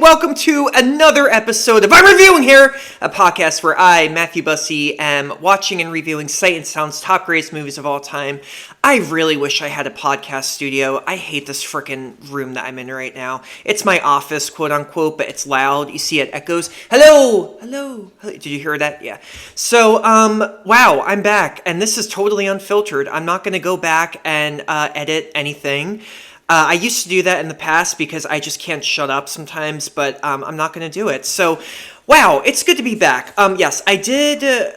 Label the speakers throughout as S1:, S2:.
S1: welcome to another episode of I'm Reviewing Here, a podcast where I, Matthew Bussey, am watching and reviewing Sight and Sound's top greatest movies of all time. I really wish I had a podcast studio. I hate this frickin' room that I'm in right now. It's my office, quote unquote, but it's loud. You see it echoes. Hello! Hello! Did you hear that? Yeah. So, wow, I'm back, and this is totally unfiltered. I'm not gonna go back and edit anything. I used to do that in the past because I just can't shut up sometimes, but I'm not going to do it. So, wow, it's good to be back. Yes, I did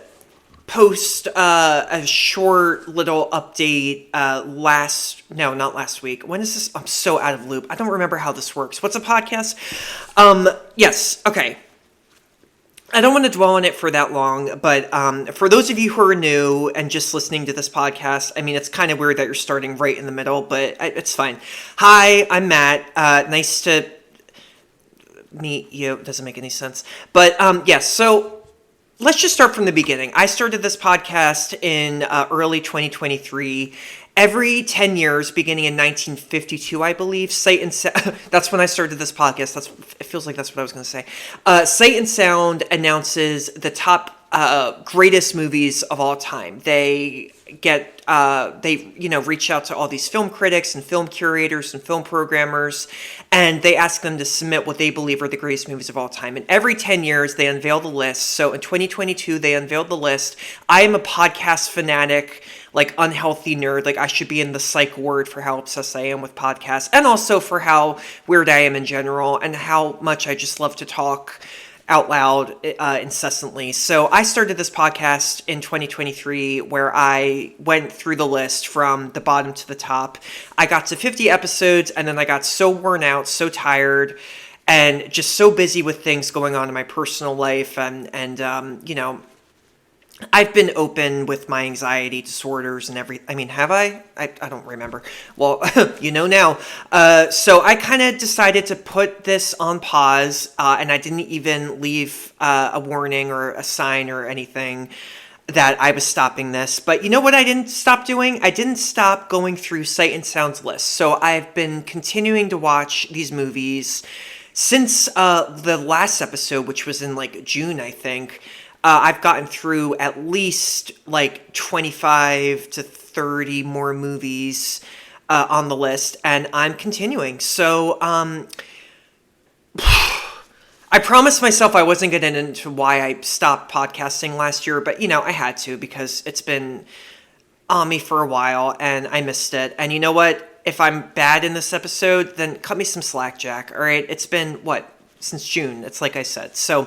S1: post a short little update not last week. When is this? I'm so out of loop. I don't remember how this works. What's a podcast? Yes, okay. I don't want to dwell on it for that long, but for those of you who are new and just listening to this podcast, I mean, it's kind of weird that you're starting right in the middle, but it's fine. Hi, I'm Matt. Nice to meet you. It doesn't make any sense. But yes, so let's just start from the beginning. I started this podcast in early 2023. Every 10 years, beginning in 1952, I believe, Sight and Sound, that's when I started this podcast. It feels like that's what I was going to say. Sight and Sound announces the top greatest movies of all time. They reach out to all these film critics and film curators and film programmers, and they ask them to submit what they believe are the greatest movies of all time. And every 10 years, they unveil the list. So in 2022, they unveiled the list. I am a podcast fanatic, like unhealthy nerd. Like I should be in the psych ward for how obsessed I am with podcasts, and also for how weird I am in general, and how much I just love to talk out loud incessantly. So I started this podcast in 2023 where I went through the list from the bottom to the top. I got to 50 episodes, and then I got so worn out, so tired, and just so busy with things going on in my personal life, and I've been open with my anxiety disorders and everything. I mean, have I? I don't remember. Well, you know now. So I kind of decided to put this on pause, and I didn't even leave a warning or a sign or anything that I was stopping this. But you know what I didn't stop doing? I didn't stop going through Sight and Sound's list. So I've been continuing to watch these movies since the last episode, which was in like June, I think. I've gotten through at least like 25 to 30 more movies on the list, and I'm continuing. So I promised myself I wasn't going to get into why I stopped podcasting last year, but I had to, because it's been on me for a while and I missed it. And you know what? If I'm bad in this episode, then cut me some slack, Jack. All right? It's been, since June. It's like I said. So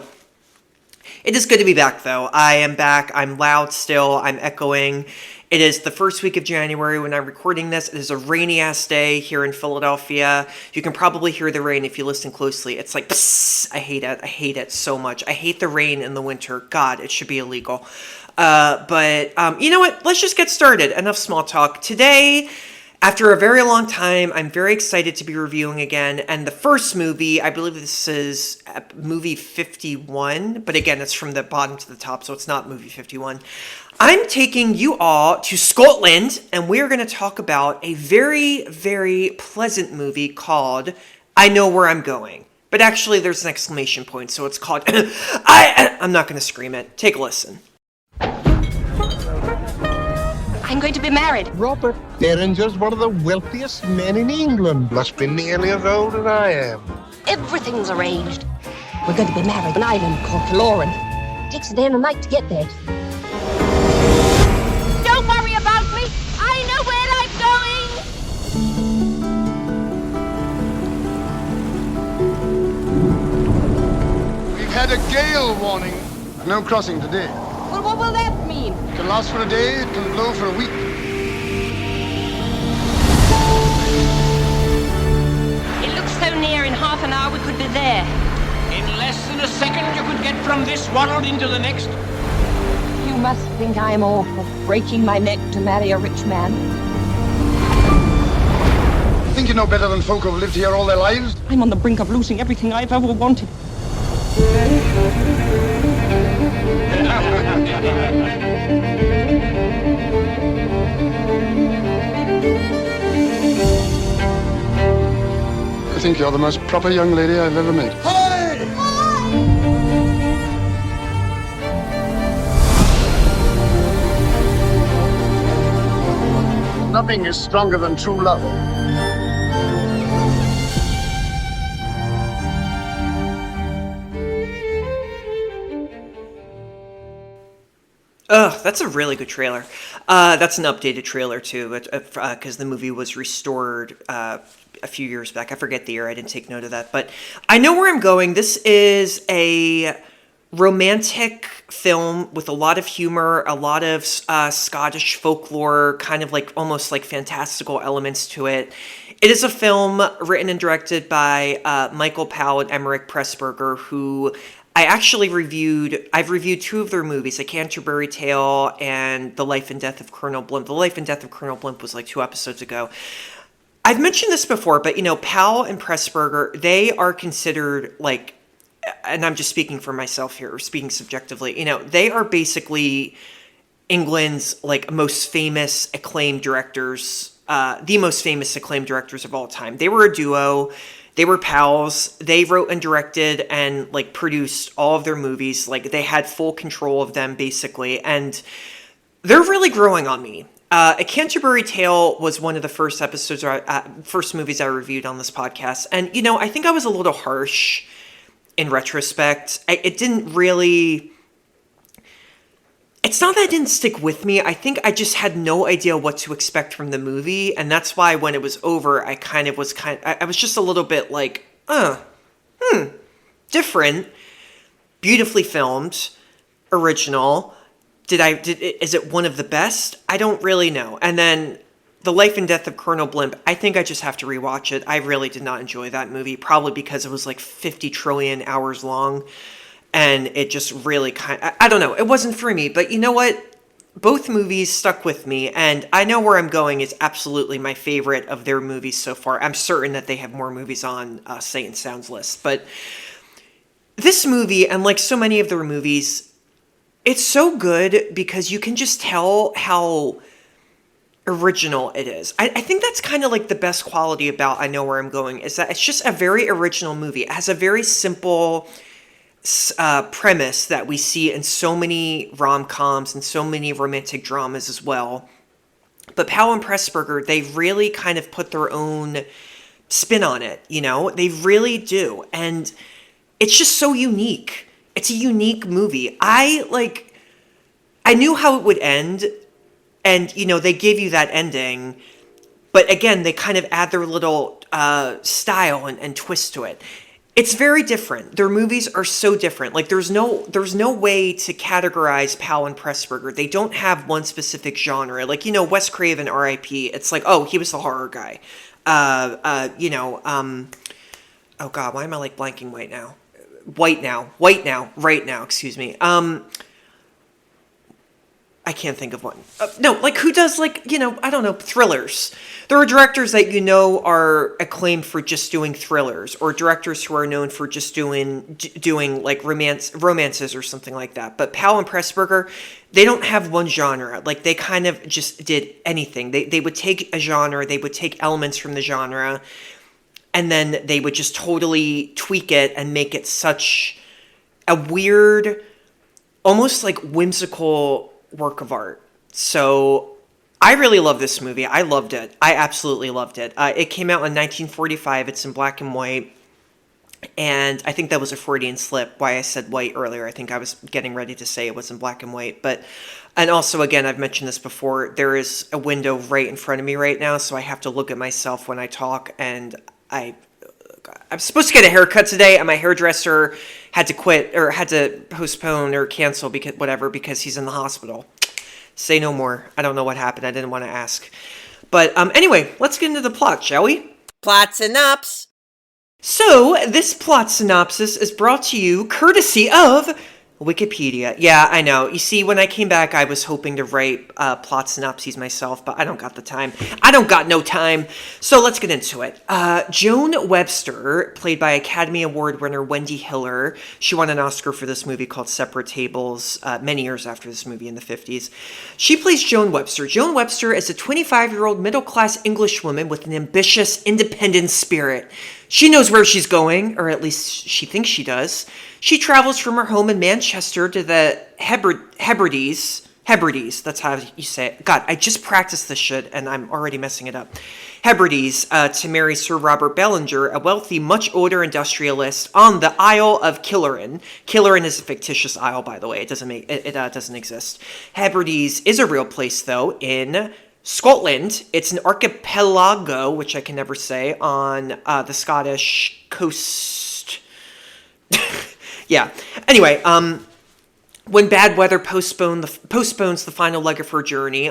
S1: it is good to be back, though. I am back. I'm loud still. I'm echoing. It is the first week of January when I'm recording this. It is a rainy-ass day here in Philadelphia. You can probably hear the rain if you listen closely. It's like, psst. I hate it. I hate it so much. I hate the rain in the winter. God, it should be illegal. But you know what? Let's just get started. Enough small talk. Today, after a very long time, I'm very excited to be reviewing again. And the first movie, I believe this is movie 51. But again, it's from the bottom to the top, so it's not movie 51. I'm taking you all to Scotland, and we're going to talk about a very, very pleasant movie called I Know Where I'm Going. But actually, there's an exclamation point, so it's called I'm not going to scream it. Take a listen.
S2: I'm going to be married.
S3: Robert Derringer's one of the wealthiest men in England. Must be nearly as old as I am.
S2: Everything's arranged. We're going to be married on an island called Killoran. Takes a day and a night to get there. Don't worry about me. I know where I'm going.
S4: We've had a gale warning. No crossing today.
S2: Well, what will that mean?
S4: It can last for a day, it can blow for a week.
S2: It looks so near. In half an hour we could be there.
S5: In less than a second you could get from this world into the next.
S2: You must think I'm awful, breaking my neck to marry a rich man.
S4: You think you know better than folk who've lived here all their lives?
S2: I'm on the brink of losing everything I've ever wanted.
S4: I think you're the most proper young lady I've ever met. nothing is stronger than true love.
S1: Ugh, that's a really good trailer. That's an updated trailer, too, because the movie was restored a few years back. I forget the year. I didn't take note of that. But I know where I'm going. This is a romantic film with a lot of humor, a lot of Scottish folklore, kind of like almost like fantastical elements to it. It is a film written and directed by Michael Powell and Emmerich Pressburger, who I've reviewed two of their movies, A Canterbury Tale and The Life and Death of Colonel Blimp. The Life and Death of Colonel Blimp was like 2 episodes ago. I've mentioned this before, but, Powell and Pressburger, they are considered, like, and I'm just speaking for myself here, or speaking subjectively, they are basically England's, like, most famous acclaimed directors, the most famous acclaimed directors of all time. They were a duo. They were pals. They wrote and directed and, like, produced all of their movies. Like, they had full control of them, basically. And they're really growing on me. A Canterbury Tale was one of the first movies I reviewed on this podcast. And, I think I was a little harsh in retrospect. It didn't really... It's not that it didn't stick with me. I think I just had no idea what to expect from the movie. And that's why when it was over, I was just a little bit like, different, beautifully filmed, original. Is it one of the best? I don't really know. And then The Life and Death of Colonel Blimp, I think I just have to rewatch it. I really did not enjoy that movie, probably because it was like 50 trillion hours long. And it just really I don't know, it wasn't for me. But you know what? Both movies stuck with me, and I Know Where I'm Going is absolutely my favorite of their movies so far. I'm certain that they have more movies on Sight and Sound's list. But this movie, and like so many of their movies, it's so good because you can just tell how original it is. I think that's kind of like the best quality about I Know Where I'm Going, is that it's just a very original movie. It has a very simple premise that we see in so many rom-coms and so many romantic dramas as well. But Powell and Pressburger, they really kind of put their own spin on it, They really do. And it's just so unique. It's a unique movie. I knew how it would end, and, they give you that ending. But again, they kind of add their little style and twist to it. It's very different. Their movies are so different. Like, there's no way to categorize Powell and Pressburger. They don't have one specific genre. Like, Wes Craven, R.I.P. It's like, oh, he was the horror guy. Oh God, why am I like blanking right now, excuse me. I can't think of one. No, like who does I don't know, thrillers. There are directors that are acclaimed for just doing thrillers, or directors who are known for just doing like romances or something like that. But Powell and Pressburger, they don't have one genre. Like, they kind of just did anything. They would take a genre, they would take elements from the genre, and then they would just totally tweak it and make it such a weird, almost like whimsical work of art. So I really love this movie. I loved it. I absolutely loved it. It came out in 1945. It's in black and white. And I think that was a Freudian slip, why I said white earlier. I think I was getting ready to say it was in black and white. And also, again, I've mentioned this before, there is a window right in front of me right now, so I have to look at myself when I talk. And I'm supposed to get a haircut today, and my hairdresser had to quit, or had to postpone or cancel because he's in the hospital. Say no more. I don't know what happened. I didn't want to ask. But anyway, let's get into the plot, shall we?
S6: Plot synopsis.
S1: So, this plot synopsis is brought to you courtesy of Wikipedia. Yeah, I know. You see, when I came back, I was hoping to write plot synopses myself, but I don't got the time. I don't got no time. So let's get into it. Joan Webster, played by Academy Award winner Wendy Hiller. She won an Oscar for this movie called Separate Tables many years after this movie in the 50s. She plays Joan Webster. Joan Webster is a 25-year-old middle-class English woman with an ambitious, independent spirit. She knows where she's going, or at least she thinks she does. She travels from her home in Manchester to the Hebrides. Hebrides, that's how you say it. God, I just practiced this shit and I'm already messing it up. Hebrides to marry Sir Robert Bellinger, a wealthy, much older industrialist on the Isle of Killerin. Killerin is a fictitious isle, by the way. It doesn't exist. Hebrides is a real place, though, in Scotland. It's an archipelago, which I can never say, on the Scottish coast. Yeah. Anyway, when bad weather postpones the final leg of her journey,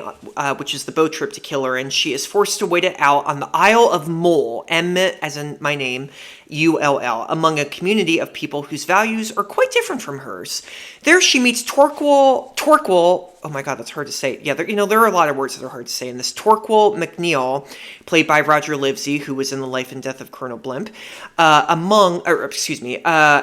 S1: which is the boat trip to Killerin, she is forced to wait it out on the Isle of Mull, M as in my name, ULL, among a community of people whose values are quite different from hers. There she meets Torquil, oh my god, that's hard to say. Yeah, there are a lot of words that are hard to say in this. Torquil McNeil, played by Roger Livesey, who was in The Life and Death of Colonel Blimp, a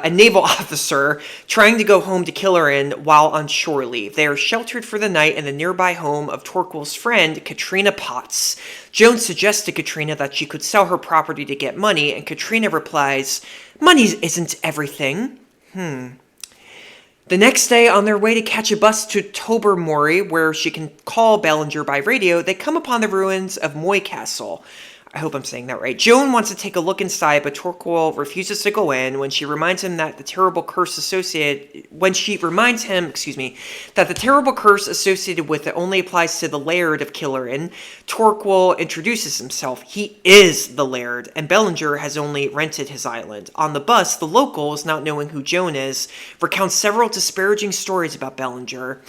S1: naval officer trying to go home to Killerin while on shore leave. They are sheltered for the night in the nearby home of Torquil's friend, Katrina Potts. Joan suggests to Katrina that she could sell her property to get money, and Katrina replies, "Money isn't everything." The next day, on their way to catch a bus to Tobermory, where she can call Bellinger by radio, they come upon the ruins of Moy Castle. I hope I'm saying that right. Joan wants to take a look inside, but Torquil refuses to go in when she reminds him that the terrible curse associated with it only applies to the Laird of Killerin. Torquil introduces himself. He is the Laird, and Bellinger has only rented his island. On the bus, the locals, not knowing who Joan is, recount several disparaging stories about Bellinger.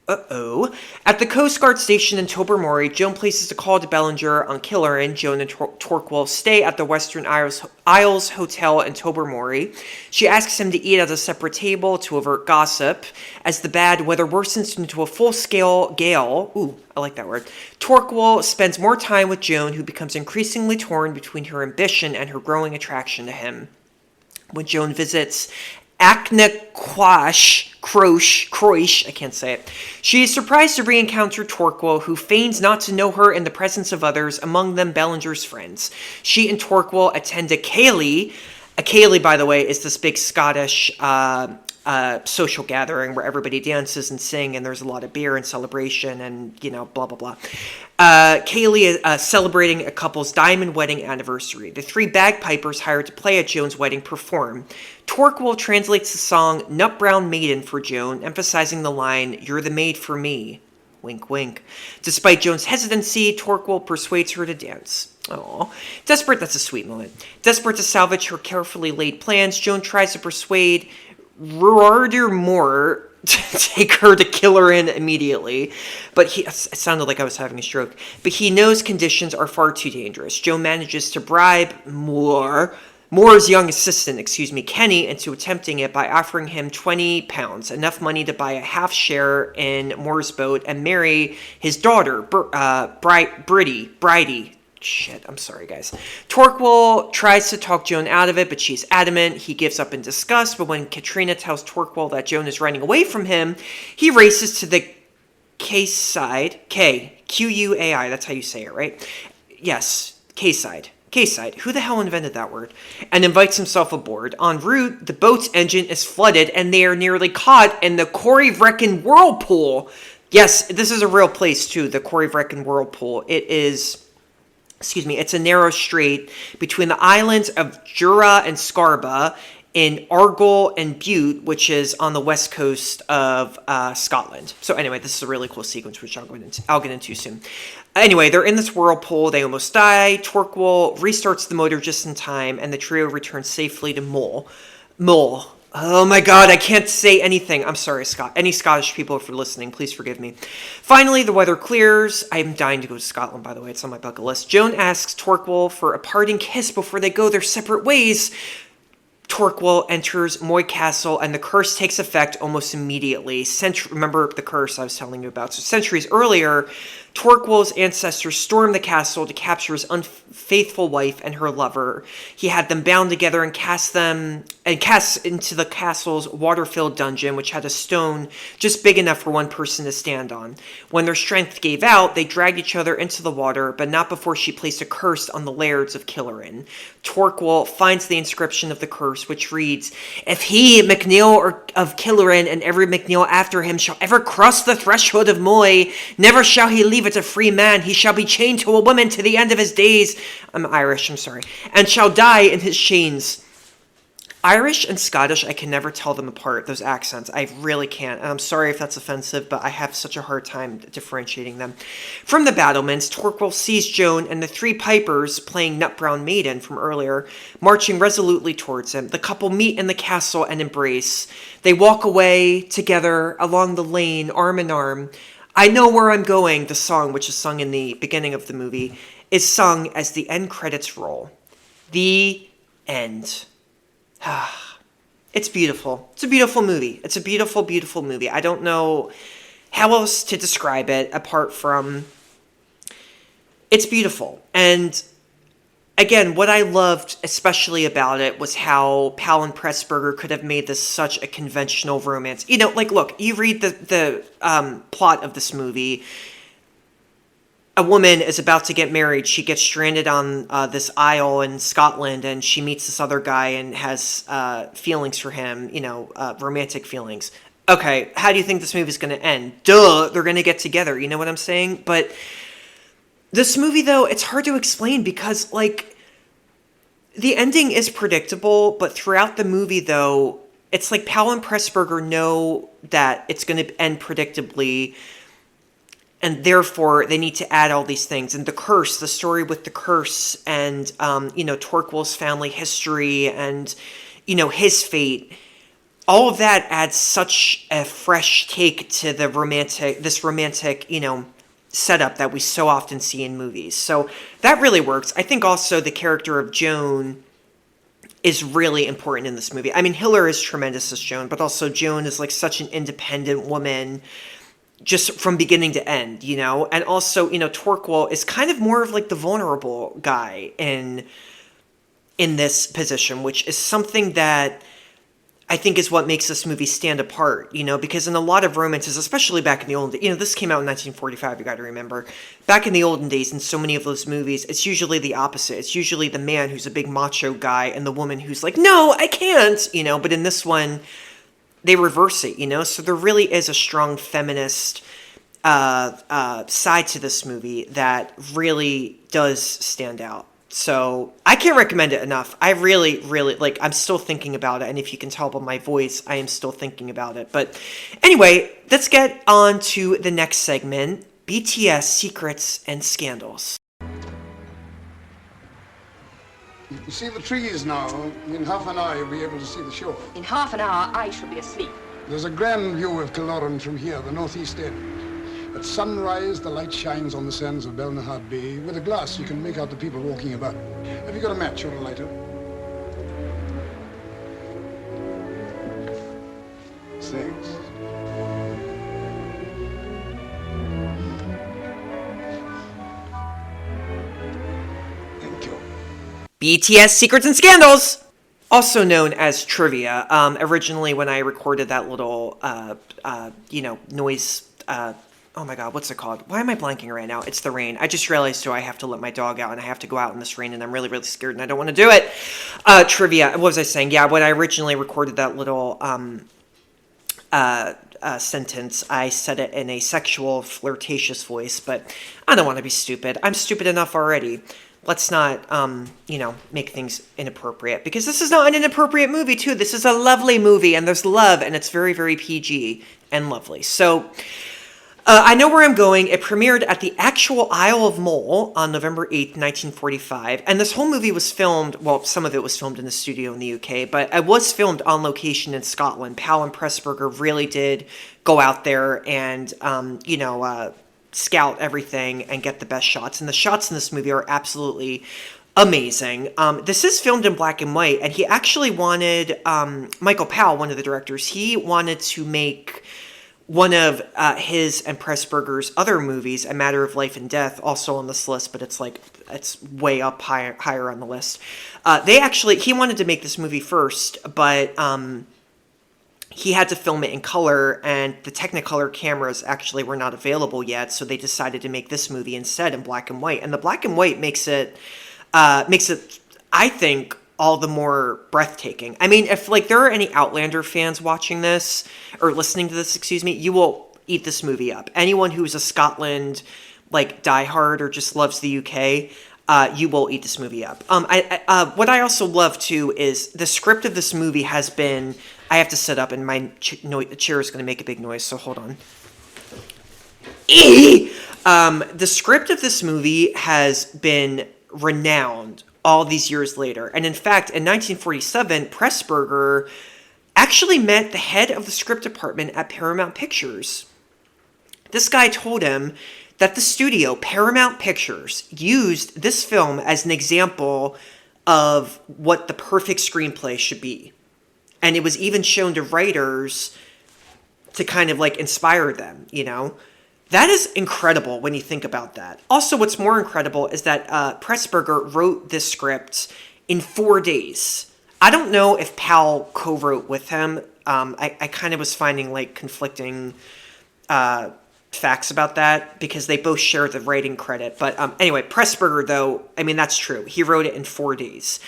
S1: At the Coast Guard station in Tobermory, Joan places a call to Bellinger on Killerin. Joan and Torquil stay at the Western Isles Hotel in Tobermory. She asks him to eat at a separate table to avert gossip. As the bad weather worsens into a full-scale gale, I like that word, Torquil spends more time with Joan, who becomes increasingly torn between her ambition and her growing attraction to him. When Joan visits Croish, I can't say it. She is surprised to re-encounter Torquil, who feigns not to know her in the presence of others, among them Bellinger's friends. She and Torquil attend a ceilidh. A ceilidh, by the way, is this big Scottish social gathering where everybody dances and sing, and there's a lot of beer and celebration and, blah, blah, blah. Ceilidh is celebrating a couple's diamond wedding anniversary. The three bagpipers hired to play at Joan's wedding perform. Torquil translates the song Nut Brown Maiden for Joan, emphasizing the line, "You're the maid for me." Wink, wink. Despite Joan's hesitancy, Torquil persuades her to dance. Aww. That's a sweet moment. Desperate to salvage her carefully laid plans, Joan tries to persuade Roarder Moore to take her to Killerin immediately, but it sounded like I was having a stroke, but he knows conditions are far too dangerous. Joan manages to bribe Moore's young assistant, Kenny, into attempting it by offering him £20, enough money to buy a half share in Moore's boat and marry his daughter, Bridie. Shit, I'm sorry, guys. Torquil tries to talk Joan out of it, but she's adamant. He gives up in disgust, but when Katrina tells Torquil that Joan is running away from him, he races to the quayside, Quai, that's how you say it, right? Yes, quayside, who the hell invented that word? And invites himself aboard. En route, the boat's engine is flooded, and they are nearly caught in the Corryvreckan Whirlpool. Yes, this is a real place, too, the Corryvreckan Whirlpool. It's a narrow strait between the islands of Jura and Scarba in Argyll and Bute, which is on the west coast of Scotland. So anyway, this is a really cool sequence, which I'll get into soon. Anyway, they're in this whirlpool. They almost die. Torquil restarts the motor just in time, and the trio returns safely to Mull. Oh my god, I can't say anything. I'm sorry, any Scottish people, if you're listening, please forgive me. Finally, the weather clears. I'm dying to go to Scotland, by the way. It's on my bucket list. Joan asks Torquil for a parting kiss before they go their separate ways. Torquil enters Moy Castle, and the curse takes effect almost immediately. Remember the curse I was telling you about. So centuries earlier, Torquil's ancestors storm the castle to capture his unfaithful wife and her lover. He had them bound together and cast into the castle's water-filled dungeon, which had a stone just big enough for one person to stand on. When their strength gave out, they dragged each other into the water, but not before she placed a curse on the lairds of Killoren. Torquil finds the inscription of the curse, which reads, "If he, MacNeil of Killoren, and every MacNeil after him shall ever cross the threshold of Moy, never shall he leave it a free man. He shall be chained to a woman to the end of his days." I'm Irish, I'm sorry. "And shall die in his chains." Irish and Scottish, I can never tell them apart, those accents. I really can't. And I'm sorry if that's offensive, but I have such a hard time differentiating them. From the battlements, Torquil sees Joan and the three pipers, playing Nut Brown Maiden from earlier, marching resolutely towards him. The couple meet in the castle and embrace. They walk away together along the lane, arm in arm. "I Know Where I'm Going," the song, which is sung in the beginning of the movie, is sung as the end credits roll. The end. It's beautiful. It's a beautiful movie. It's a beautiful, beautiful movie. I don't know how else to describe it apart from it's beautiful. And again, what I loved especially about it was how Powell and Pressburger could have made this such a conventional romance. You know, like, look, you read the plot of this movie. A woman is about to get married. She gets stranded on this isle in Scotland, and she meets this other guy and has feelings for him, romantic feelings. Okay, how do you think this movie is going to end? Duh, they're going to get together. You know what I'm saying? But this movie, though, it's hard to explain because, like, the ending is predictable, but throughout the movie, though, it's like Powell and Pressburger know that it's going to end predictably, and therefore, they need to add all these things. And the curse, the story with the curse, and, Torquil's family history, and, his fate. All of that adds such a fresh take to this romantic, setup that we so often see in movies. So that really works. I think also the character of Joan is really important in this movie. I mean, Hiller is tremendous as Joan, but also Joan is like such an independent woman, just from beginning to end, and also, Torquil is kind of more of like the vulnerable guy in this position, which is something that I think is what makes this movie stand apart, because in a lot of romances, especially back in the old days, this came out in 1945, you got to remember, back in the olden days, in so many of those movies, it's usually the opposite. It's usually the man who's a big macho guy and the woman who's like, no, I can't, but in this one, they reverse it, so there really is a strong feminist side to this movie that really does stand out. So I can't recommend it enough. I really, really, I'm still thinking about it, and if you can tell by my voice, I am still thinking about it. But anyway, let's get on to the next segment, BTS Secrets and Scandals.
S4: You see the trees now. In half an hour, you'll be able to see the shore.
S2: In half an hour, I shall be asleep.
S4: There's a grand view of Killoren from here, the northeast end. At sunrise, the light shines on the sands of Belnahad Bay. With a glass, you can make out the people walking about. Have you got a match or a lighter? Thanks. Thank you.
S1: BTS Secrets and Scandals, also known as Trivia. Originally, when I recorded that little, noise, oh my God, what's it called? Why am I blanking right now? It's the rain. I just realized, so I have to let my dog out, and I have to go out in this rain, and I'm really, really scared, and I don't want to do it. Trivia, what was I saying? Yeah, when I originally recorded that little, sentence, I said it in a sexual, flirtatious voice, but I don't want to be stupid. I'm stupid enough already. Let's not, make things inappropriate, because this is not an inappropriate movie, too. This is a lovely movie, and there's love, and it's very, very PG and lovely. So, I Know Where I'm Going. It premiered at the actual Isle of Mull on November 8th, 1945, and this whole movie was filmed, well, some of it was filmed in the studio in the UK, but it was filmed on location in Scotland. Powell and Pressburger really did go out there and, scout everything and get the best shots. And the shots in this movie are absolutely amazing. This is filmed in black and white, and he actually wanted, Michael Powell, one of the directors, he wanted to make one of his and Pressburger's other movies, A Matter of Life and Death, also on this list, but it's way up higher on the list. He wanted to make this movie first, but he had to film it in color, and the Technicolor cameras actually were not available yet, so they decided to make this movie instead in black and white. And the black and white makes it, I think, all the more breathtaking. I mean, if there are any Outlander fans watching this, or listening to this, you will eat this movie up. Anyone who's a Scotland, diehard or just loves the UK, you will eat this movie up. What I also love, too, is the script of this movie has been... I have to sit up, and my chair is going to make a big noise, so hold on. The script of this movie has been renowned all these years later. And in fact, in 1947, Pressburger actually met the head of the script department at Paramount Pictures. This guy told him that the studio, Paramount Pictures, used this film as an example of what the perfect screenplay should be. And it was even shown to writers to kind of inspire them, That is incredible when you think about that. Also, what's more incredible is that Pressburger wrote this script in 4 days. I don't know if Powell co-wrote with him. I kind of was finding conflicting facts about that because they both share the writing credit. But anyway, Pressburger, though, that's true. He wrote it in 4 days.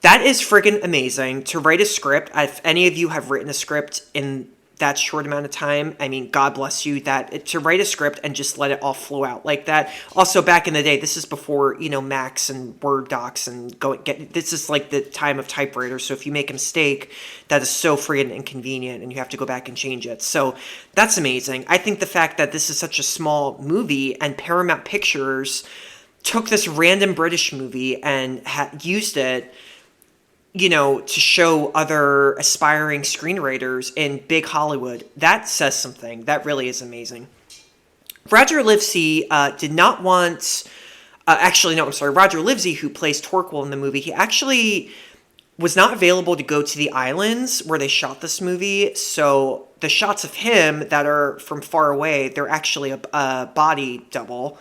S1: That is friggin' amazing to write a script. If any of you have written a script in that short amount of time, God bless you, to write a script and just let it all flow out like that. Also, back in the day, this is before, Macs and Word docs and this is the time of typewriters. So if you make a mistake, that is so friggin' inconvenient and you have to go back and change it. So that's amazing. I think the fact that this is such a small movie and Paramount Pictures took this random British movie and used it, to show other aspiring screenwriters in big Hollywood, that says something. That really is amazing. Roger Livesey did not want... Roger Livesey, who plays Torquil in the movie, he actually was not available to go to the islands where they shot this movie, so the shots of him that are from far away, they're actually a body double.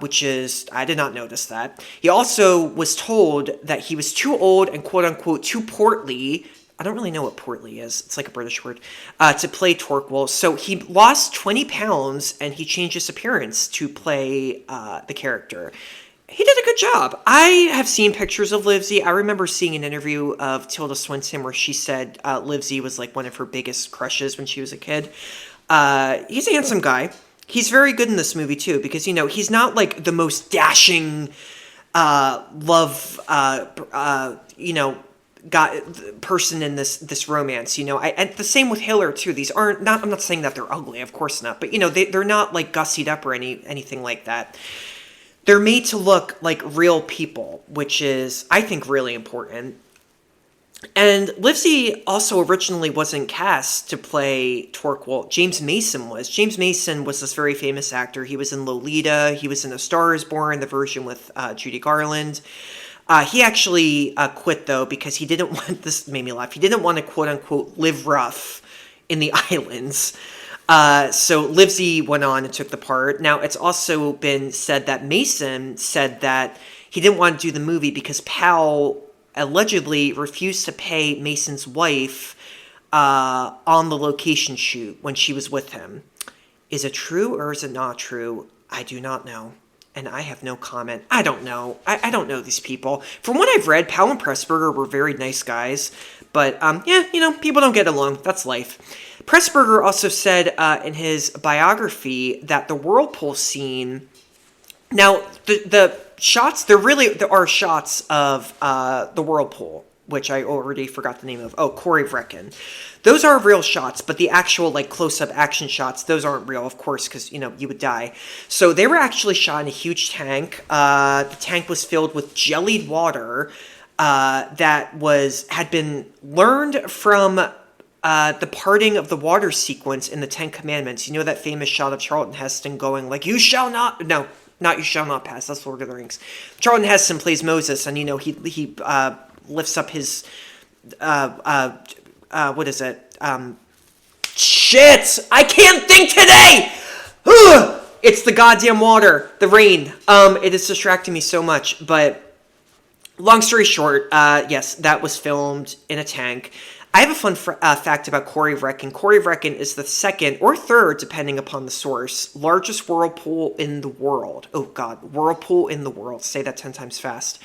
S1: Which is, I did not notice that. He also was told that he was too old and quote-unquote too portly, I don't really know what portly is, it's a British word, to play Torquil. So he lost 20 pounds and he changed his appearance to play the character. He did a good job. I have seen pictures of Livesey. I remember seeing an interview of Tilda Swinton where she said Livesey was one of her biggest crushes when she was a kid. He's a handsome guy. He's very good in this movie, too, because, he's not, the most dashing, love, person in this romance, and the same with Hiller, too. These aren't, I'm not saying that they're ugly, of course not, but, they're not, gussied up or anything like that. They're made to look like real people, which is, I think, really important. And Livesey also originally wasn't cast to play Torquil. James Mason was. James Mason was this very famous actor. He was in Lolita. He was in A Star is Born, the version with Judy Garland. He actually quit, though, because he didn't want, this made me laugh, he didn't want to, quote-unquote, live rough in the islands. So Livesey went on and took the part. Now, it's also been said that Mason said that he didn't want to do the movie because Powell allegedly refused to pay Mason's wife on the location shoot when she was with him. Is it true or is it not true? I do not know. And I have no comment. I don't know. I don't know these people. From what I've read, Powell and Pressburger were very nice guys. But, people don't get along. That's life. Pressburger also said in his biography that the Whirlpool scene... Now, the shots, there are shots of the Whirlpool, which I already forgot the name of. Oh, Corey Vrecken. Those are real shots, but the actual close-up action shots, those aren't real, of course, because, you would die. So they were actually shot in a huge tank. The tank was filled with jellied water that had been learned from the parting of the water sequence in the Ten Commandments. You know that famous shot of Charlton Heston going you shall not... No. Not you shall not pass. That's Lord of the Rings. Charlton Heston plays Moses, and he lifts up his what is it? Shit! I can't think today! Ugh! It's the goddamn water. The rain. It is distracting me so much. But long story short, yes, that was filmed in a tank. I have a fun fact about Quarry of Wrekin. Quarry of Wrekin is the second or third, depending upon the source, largest whirlpool in the world. Oh God, whirlpool in the world. Say that 10 times fast.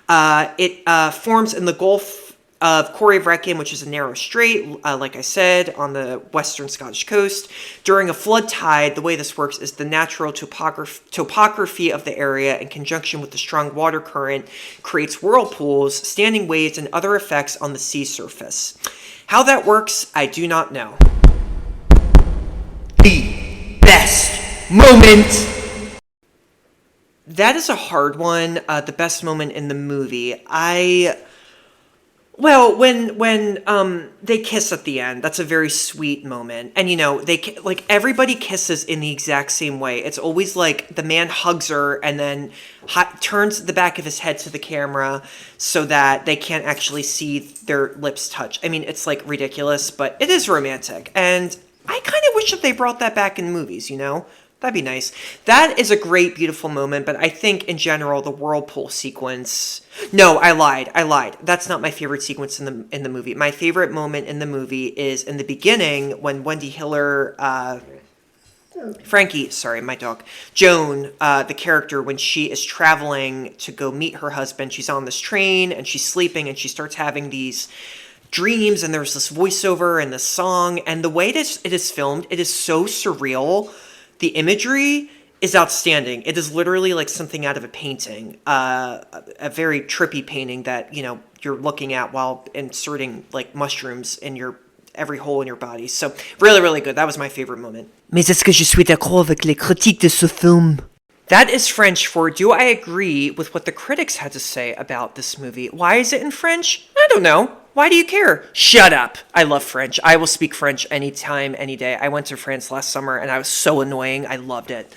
S1: It forms in the Gulf of Quarry of Wrekin, which is a narrow strait, like I said, on the western Scottish coast. During a flood tide, the way this works is the natural topography of the area in conjunction with the strong water current creates whirlpools, standing waves, and other effects on the sea surface. How that works, I do not know. The best moment. That is a hard one. The best moment in the movie. Well, when they kiss at the end, that's a very sweet moment. And, you know, like, everybody kisses in the exact same way. It's always like the man hugs her and then turns the back of his head to the camera so that they can't actually see their lips touch. I mean, it's, like, ridiculous, but it is romantic. And I kind of wish that they brought that back in movies, you know? That'd be nice. That is a great, beautiful moment, but I think in general the whirlpool sequence. No, I lied. That's not my favorite sequence in the movie. My favorite moment in the movie is in the beginning when Wendy Hiller, Frankie, sorry, my dog, Joan, the character, when she is traveling to go meet her husband. She's on this train and she's sleeping and she starts having these dreams, and there's this voiceover and this song, and the way it is filmed, it is so surreal. The imagery is outstanding. It is literally like something out of a painting, a very trippy painting that, you know, you're looking at while inserting like mushrooms in every hole in your body. So really, really good. That was my favorite moment. Mais est-ce que je suis d'accord avec les critiques de ce film? That is French for, do I agree with what the critics had to say about this movie? Why is it in French? I don't know. Why do you care? Shut up. I love French. I will speak French anytime, any day. I went to France last summer and I was so annoying. I loved it.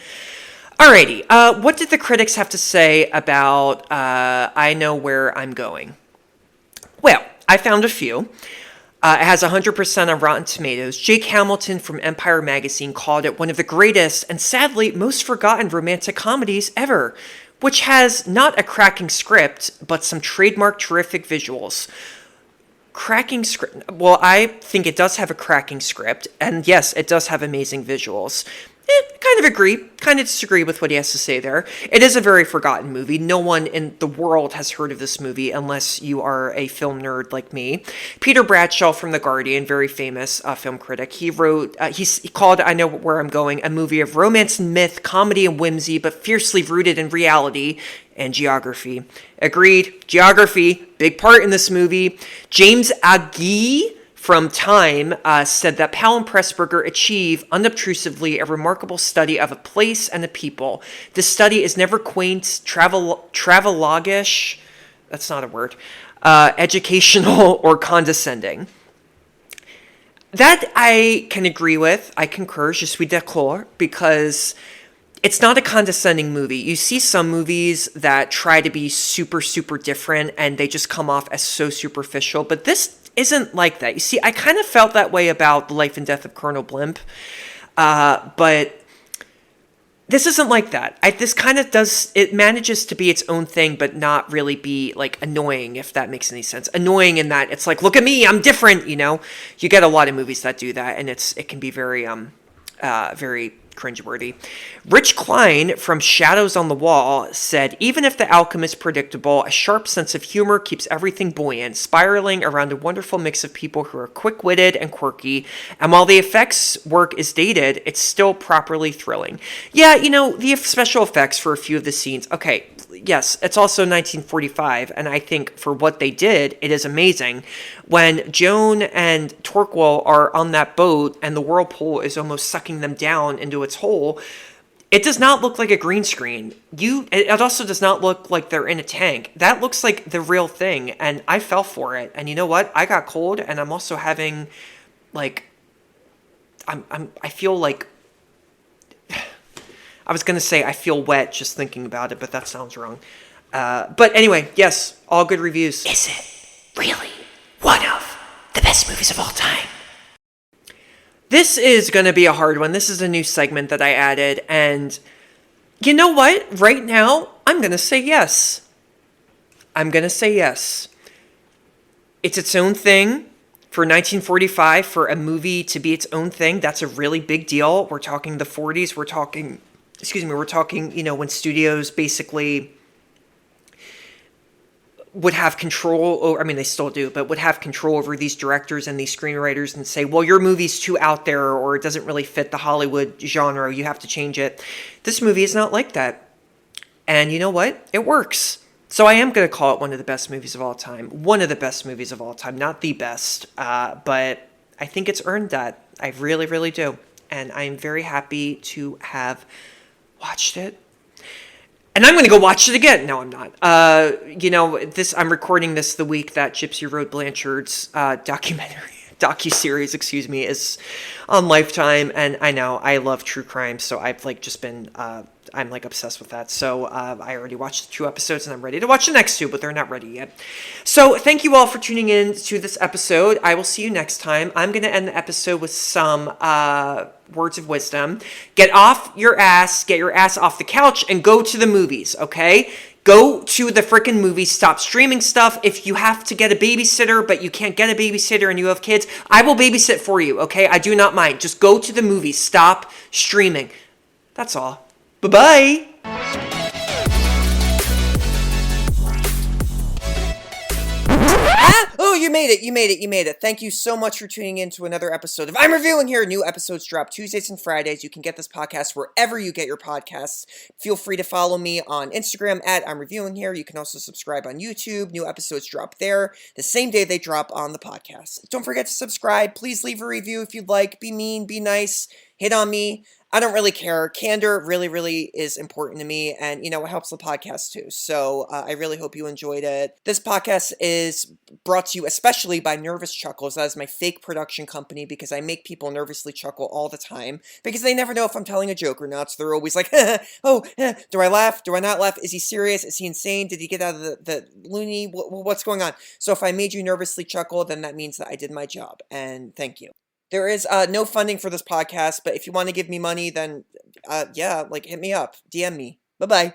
S1: Alrighty. What did the critics have to say about I Know Where I'm Going? Well, I found a few. It has 100% on Rotten Tomatoes. Jake Hamilton from Empire Magazine called it one of the greatest and sadly most forgotten romantic comedies ever, which has not a cracking script, but some trademark terrific visuals. Cracking script. Well, I think it does have a cracking script, and yes, it does have amazing visuals. Kind of agree, kind of disagree with what he has to say there. It is a very forgotten movie. No one in the world has heard of this movie unless you are a film nerd like me. Peter Bradshaw from The Guardian, very famous film critic, he wrote, he called I Know Where I'm Going a movie of romance and myth, comedy and whimsy, but fiercely rooted in reality and geography. Agreed. Geography, big part in this movie. James Agee from Time said that Powell and Pressburger achieve unobtrusively a remarkable study of a place and a people. This study is never quaint, travelogish, that's not a word, educational, or condescending. That I can agree with. I concur, je suis d'accord, because it's not a condescending movie. You see some movies that try to be super, super different and they just come off as so superficial, but this isn't like that. You see, I kind of felt that way about The Life and Death of Colonel Blimp, but this isn't like that. This kind of does, it manages to be its own thing, but not really be like annoying, if that makes any sense. Annoying in that it's like, look at me, I'm different, you know? You get a lot of movies that do that, and it can be very, very cringeworthy. Rich Klein from Shadows on the Wall said, even if the outcome is predictable, a sharp sense of humor keeps everything buoyant, spiraling around a wonderful mix of people who are quick-witted and quirky, and while the effects work is dated, it's still properly thrilling. Yeah, you know, the special effects for a few of the scenes, okay, yes, it's also 1945, and I think for what they did, it is amazing. When Joan and Torquil are on that boat and the whirlpool is almost sucking them down into its hole, it does not look like a green screen. It also does not look like they're in a tank. That looks like the real thing, and I fell for it. And you know what? I got cold, and I'm also having, like, I feel like, I was going to say I feel wet just thinking about it, but that sounds wrong. But anyway, yes, all good reviews. Is it really one of the best movies of all time? This is going to be a hard one. This is a new segment that I added, and you know what? Right now, I'm going to say yes. I'm going to say yes. It's its own thing. For 1945, for a movie to be its own thing, that's a really big deal. We're talking the 40s. We're talking, when studios basically would have control over, I mean, they still do, but would have control over these directors and these screenwriters and say, well, your movie's too out there, or it doesn't really fit the Hollywood genre, you have to change it. This movie is not like that. And you know what? It works. So I am going to call it one of the best movies of all time. One of the best movies of all time. Not the best, but I think it's earned that. I really, really do. And I'm very happy to have watched it. And I'm going to go watch it again. No, I'm not. I'm recording this the week that Gypsy Road Blanchard's docuseries, is on Lifetime. And I know I love true crime, so I've just been I'm obsessed with that. So I already watched the 2 episodes and I'm ready to watch the next 2, but they're not ready yet. So thank you all for tuning in to this episode. I will see you next time. I'm going to end the episode with some words of wisdom. Get your ass off the couch and go to the movies, okay? Go to the frickin' movies. Stop streaming stuff. If you have to get a babysitter, but you can't get a babysitter and you have kids, I will babysit for you, okay? I do not mind. Just go to the movies. Stop streaming. That's all. Bye-bye. Oh, you made it. Thank you so much for tuning in to another episode of I'm Reviewing Here. New episodes drop Tuesdays and Fridays. You can get this podcast wherever you get your podcasts. Feel free to follow me on Instagram at I'm Reviewing Here. You can also subscribe on YouTube. New episodes drop there the same day they drop on the podcast. Don't forget to subscribe. Please leave a review if you'd like. Be mean, be nice, hit on me. I don't really care. Candor really, really is important to me, and, it helps the podcast too. So I really hope you enjoyed it. This podcast is brought to you especially by Nervous Chuckles. That is my fake production company, because I make people nervously chuckle all the time, because they never know if I'm telling a joke or not. So they're always like, do I laugh? Do I not laugh? Is he serious? Is he insane? Did he get out of the loony? What's going on? So if I made you nervously chuckle, then that means that I did my job, and thank you. There is no funding for this podcast, but if you want to give me money, then hit me up. DM me. Bye-bye.